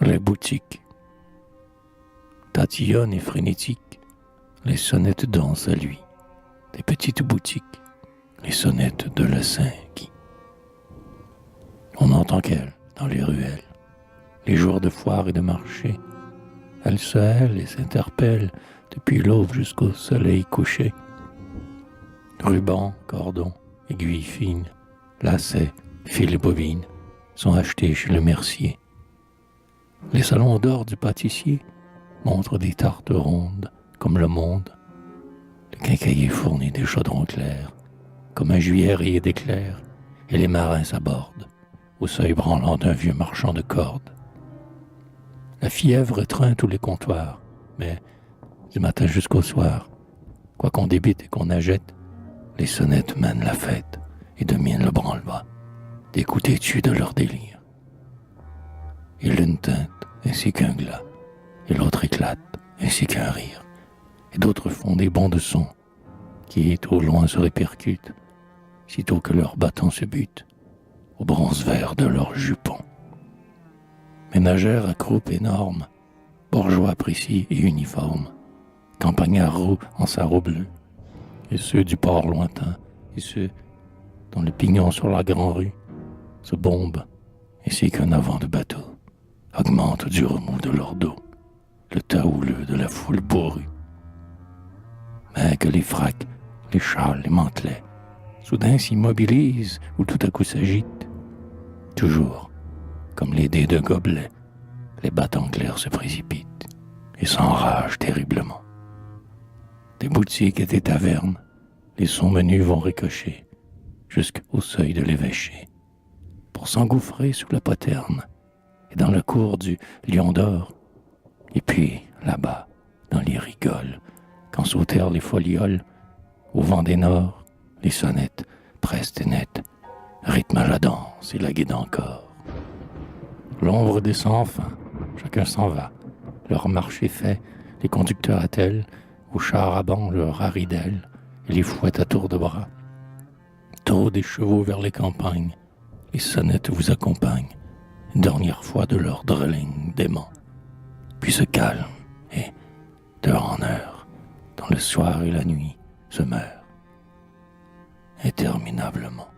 Les boutiques tatillonnent et frénétiques, les sonnettes dansent à lui. Des petites boutiques, les sonnettes de la Saint qui. On n'entend qu'elle dans les ruelles, les jours de foire et de marché. Elle se hèle et s'interpelle depuis l'aube jusqu'au soleil couché. Rubans, cordons, aiguilles fines, lacets, fils et bobines sont achetés chez le mercier. Les salons d'or du pâtissier montrent des tartes rondes comme le monde. Le quincaillier fournit des chaudrons clairs comme un juillet d'éclairs, et les marins s'abordent au seuil branlant d'un vieux marchand de cordes. La fièvre étreint tous les comptoirs, mais du matin jusqu'au soir, quoi qu'on débite et qu'on achète, les sonnettes mènent la fête et dominent le branle-bas, des coups têtus de leur délire. Et l'une teinte ainsi qu'un glas, et l'autre éclate ainsi qu'un rire, et d'autres font des bonds de son qui, au loin, se répercutent, sitôt que leurs bâtons se butent au bronze vert de leurs jupons. Ménagères à croupe énorme, bourgeois précis et uniformes, campagnards roux en sarrau bleu, et ceux du port lointain, et ceux dont le pignon sur la grande-rue se bombe, ainsi qu'un avant de bateau, augmente du remous de leur dos, le tas houleux de la foule bourrue. Mais que les fracs, les châles, les mantelets, soudain s'immobilisent ou tout à coup s'agitent. Toujours, comme les dés de gobelets, les bâtons clairs se précipitent et s'enragent terriblement. Des boutiques et des tavernes, les sons menus vont ricocher jusqu'au seuil de l'évêché, pour s'engouffrer sous la poterne et dans la cour du Lion d'Or. Et puis, là-bas, dans les rigoles, quand sautèrent les folioles, au vent des nords, les sonnettes, prestes et nettes, rythment la danse et la guident encore. L'ombre descend enfin, chacun s'en va, leur marché fait, les conducteurs attellent, aux chars à bancs leur haridelle, et les fouettent à tour de bras. Tôt des chevaux vers les campagnes, les sonnettes vous accompagnent, une dernière fois de leur drilling dément, puis se calment, et, d'heure en heure, dans le soir et la nuit, se meurent, interminablement.